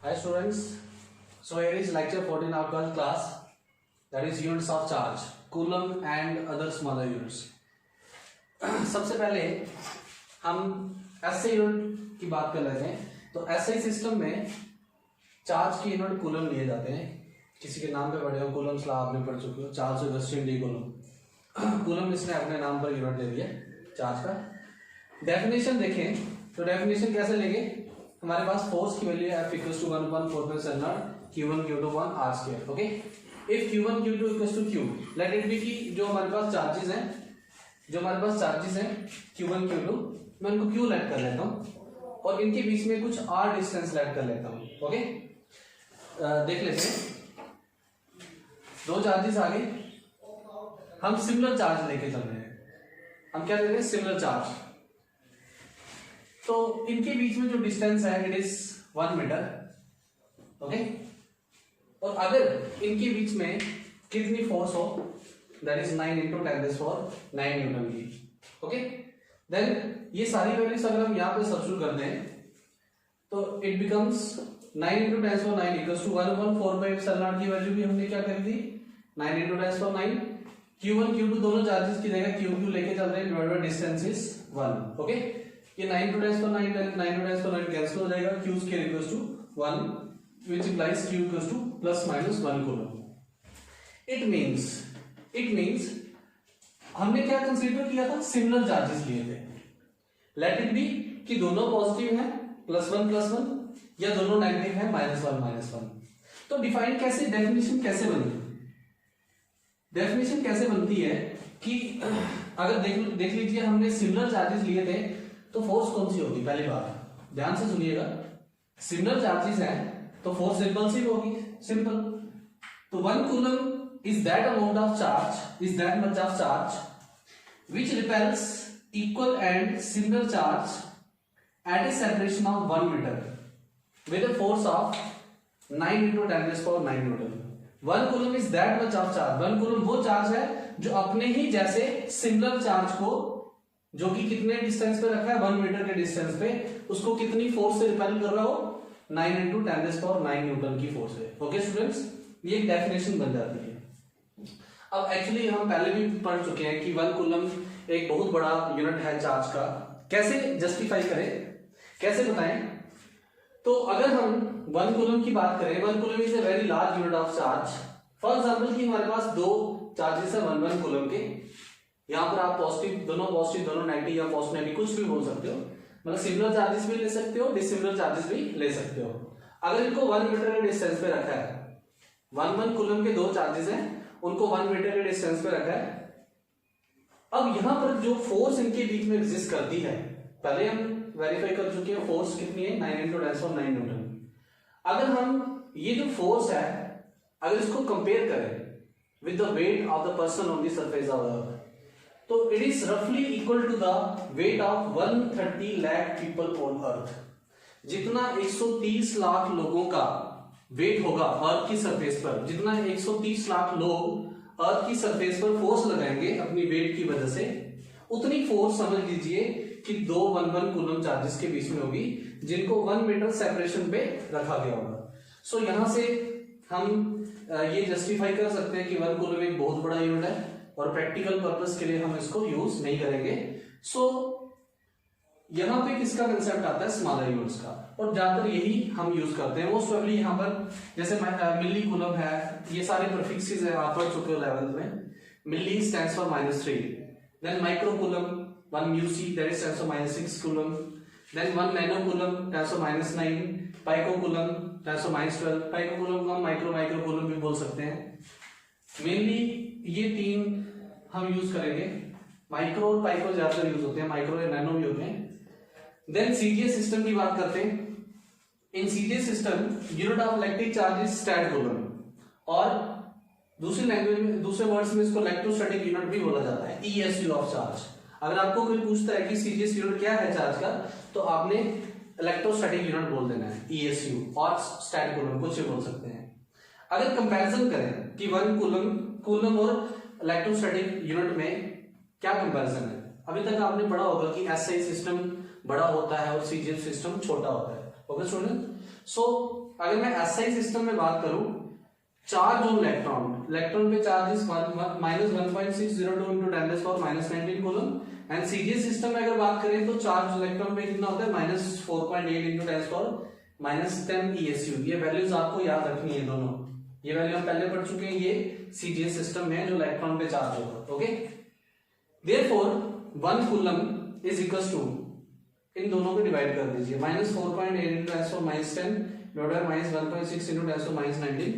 Hi students, so here is lecture 14 of 12th class, that is units of charge, coulomb and other smaller units. सबसे पहले हम SI unit की बात कर लेते हैं। तो एसआई सिस्टम में चार्ज की यूनिट कूलम लिए जाते हैं। किसी के नाम पे पढ़े हो, कूलम ला आपने पढ़ चुके हो, Charles Augustine D coulomb. Coulomb इसने अपने नाम पर यूनिट दे दिया चार्ज का। डेफिनेशन देखें तो डेफिनेशन कैसे लेंगे, हमारे पास फोर्स की वैल्यू है F equals to 1/4πε0 Q1 Q2 R square. Okay, if Q1 Q2 equals to Q, let it be कि जो हमारे पास चार्जेस हैं Q1 Q2, मैं उनको Q लेट कर लेता हूँ और इनके बीच में कुछ R डिस्टेंस लेट कर लेता हूँ। ओके, देख लेते हैं। दो चार्जेस आ गए, हम सिमिलर चार्ज लेके चल रहे हैं। हम क्या ले रहे हैं? Similar charge. तो इनके बीच में जो डिस्टेंस है इट इज 1 मीटर। ओके, और अगर इनके बीच में कितनी फोर्स हो, दैट इज 9 × 10⁹ न्यूटन की। ओके, देन ये सारी वैल्यूज अगर हम यहाँ पे सब्स्टिट्यूट कर दें तो इट बिकम्स 9 × 10⁹ इक्वल्स टू 1/4πε0 की वैल्यू भी हमने क्या कर दी, 9 × 10⁹। Q1 Q2 दोनों चार्जेस की जगह Q लेके चल रहे हैं, divided by distance is 1। Okay, ये 9 × 10⁹ कैंसिल हो जाएगा, Q square equals to 1 which implies Q equals to ±1 coulomb. It means हमने क्या कंसीडर किया था, सिमिलर चार्जेस लिए थे। लेट इट बी कि दोनों पॉजिटिव हैं +1+1, या दोनों नेगेटिव हैं -1-1। तो डिफाइन कैसे, डेफिनेशन कैसे बनती है कि अगर देख लीजिए हमने सिमिलर चार्जेस लिए थे तो फोर्स कौन सी होगी। पहली बात ध्यान से सुनिएगा, सिमिलर चार्जेस हैं तो फोर्स रिपल्सिव होगी, सिंपल। तो 1 coulomb is that amount of charge, is that much of charge which repels equal and similar charge at a separation of 1 metre with a force of 9 × 10⁹ newton. 1 coulomb is that much of charge. 1 coulomb वो charge है जो अपने ही जैसे similar charge को, जो कि कितने distance पे रखा है, 1 मीटर के डिस्टेंस पे, उसको कितनी फोर्स से रिपेल कर रहा हो, 9 × 10⁹ न्यूटन की फोर्स है। ओके स्टूडेंट्स, ये एक डेफिनेशन बन जाती है। अब एक्चुअली हम पहले भी पढ़ चुके हैं कि 1 कूलम एक बहुत बड़ा यूनिट है चार्ज का। कैसे जस्टिफाई करें, कैसे बताएं? तो अगर हम 1 कूलम की बात करें, 1 coulomb is a very large unit of charge. For example कि हमारे पास दो चार्जेस है 1 कूलम के, यहाँ पर आप दोनों नेगेटिव या पॉजिटिव नेगेटिव कुछ भी बोल सकते हो, मतलब सिमिलर चार्जेस भी ले सकते हो, डिसिमिलर चार्जेस भी ले सकते हो। अगर इनको 1 मीटर के डिस्टेंस पे रखा है, 1 कूलम के दो चार्जेस हैं, उनको 1 मीटर के डिस्टेंस पे रखा है। अब यहाँ पर जो फोर्स इनके बीच में एग्जिस्ट करती है, पहले हम वेरीफाई कर चुके हैं, फोर्स कितनी है, 9 × 10⁹ न्यूटन। अगर हम ये जो फोर्स है, अगर इसको कंपेयर करें with the weight of the person on the surface of earth, तो इट इज रफली equal to the weight of 130 lakh people on earth. जितना 130 लाख लोगों का वेट होगा अर्थ की सरफेस पर, जितना 130 लाख लोग अर्थ की सरफेस पर फोर्स लगाएंगे अपनी वेट की वजह से, उतनी फोर्स समझ लीजिए कि दो 1 कूलम चार्जेस के बीच में होगी, जिनको 1 मीटर सेपरेशन पे रखा गया होगा। सो यहां से हम ये जस्टिफाई कर सकते हैं कि 1 कूलम एक बहुत बड़ा यूनिट है और प्रैक्टिकल पर्पस के लिए हम इसको यूज नहीं करेंगे। सो यहां पे किसका कंसेप्ट आता है, स्मॉलर यूनिट्स का, और ज्यादातर यही हम यूज करते हैं। मोस्ट प्रोबेबली यहाँ पर जैसे मिली कूलम है, ये सारे प्रीफिक्सेस है, आप पढ़ चुके हो 11th में। Milli stands for -3, then micro coulomb 1 μc that is stands for -6 coulomb, then 1 nano coulomb stands for -9, pico coulomb stands for -12। Pico coulomb को हम माइक्रो कूलम भी बोल सकते हैं। मेनली ये 3 हम यूज करेंगे, माइक्रो और पाइको ज्यादातर यूज होते हैं, माइक्रो या नैनो भी होते हैं। देन सीजीएस सिस्टम की बात करते हैं। In CGS system unit of electric charge is stat coulomb, और दूसरी लैंग्वेज में, दूसरे वर्ड्स में इसको इलेक्ट्रोस्टैटिक यूनिट भी बोला जाता है, ईएसयू ऑफ चार्ज। अगर आपको कोई पूछता है कि सीजीएस यूनिट क्या है चार्ज का, तो आपने इलेक्ट्रोस्टैटिक यूनिट बोल देना है, ईएसयू, और स्टैट कूलम कुछ भी बोल सकते हैं। अगर कंपैरिजन करें कि 1 कूलम और इलेक्ट्रोस्टैटिक यूनिट में क्या कंपैरिजन है, अभी तक आपने पढ़ा होगा कि एसआई सिस्टम बड़ा होता है और सीजीएस सिस्टम छोटा होता है। ओके स्टूडेंट, सो अगर मैं एसआई सिस्टम में बात करूं, चार्ज ऑन इलेक्ट्रॉन पे charge is -1.602 into 10⁻⁻19 coulomb, and CGS system में अगर बात करें तो चार्ज इलेक्ट्रॉन पे कितना होता है -4.8 into 10⁻10 ESU। ये वैल्यूज आपको याद रखनी है दोनों, ये वैल्यू हम पहले पढ़ चुके हैं, ये सीजीएस सिस्टम में जो इलेक्ट्रॉन पे चार्ज होगा। Okay, therefore 1 coulomb is equals to, इन दोनों को डिवाइड कर दीजिए, -4.8 into 10⁻10 divided by -1.6 into 10⁻19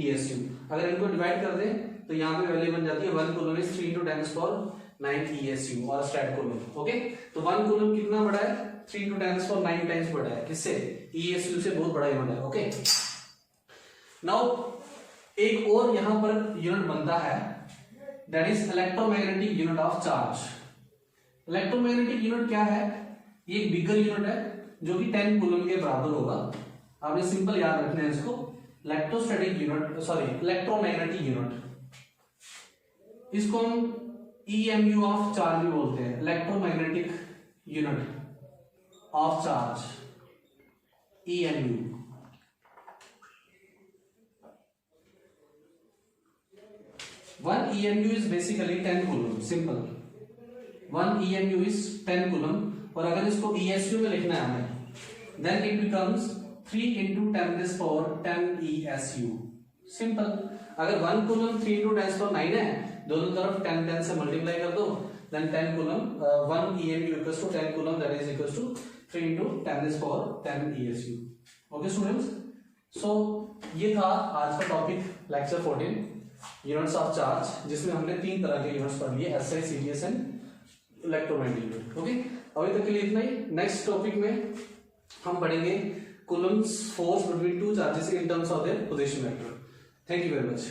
ESU। अगर इनको डिवाइड कर दें तो यहाँ पे वैल्यू बन जाती है 1 कूलम इज 3 into 10⁻9 ESU और स्ट्रैट कूलम। ओके, तो 1 कूलम कितना बड़ा है, 3 into 10⁻9 टाइम्स बड़ा है, किससे, ESU से बहुत बड़ा यूनिट है। ओके, नाउ एक और यहां पर यूनिट बनता है, that is electromagnetic unit of charge. Electromagnetic unit क्या है, ये एक बिगर यूनिट है जो कि 10 कूलम के बराबर होगा। आपने सिंपल याद रखना है इसको, electrostatic unit, sorry electromagnetic unit, इसको हम EMU ऑफ चार्ज भी बोलते हैं, electromagnetic unit of charge, EMU। One EMU is basically 10 coulomb, simple, 1 EMU is 10 coulomb, और अगर इसको ESU में लिखना है हमें, then it becomes 3 into 10⁻10 ESU, simple. अगर 1 कूलम 3 into 10⁻9 है, दोनों तरफ 10 से मल्टीप्लाई कर दो, then 10 coulomb 1 EMU equals to 10 coulomb, that is equals to 3 into 10⁻10 ESU। Okay students, सो ये था आज का topic, lecture 14 units of charge, जिसमें हमने 3 तरह के यूनिट्स पढ़ लिए, SI, CGS and electromagnetic unit. Okay, अभी तक के लिए इतना ही। नेक्स्ट टॉपिक में हम पढ़ेंगे Coulomb's force between 2 charges in terms of their position vector. Thank you very much.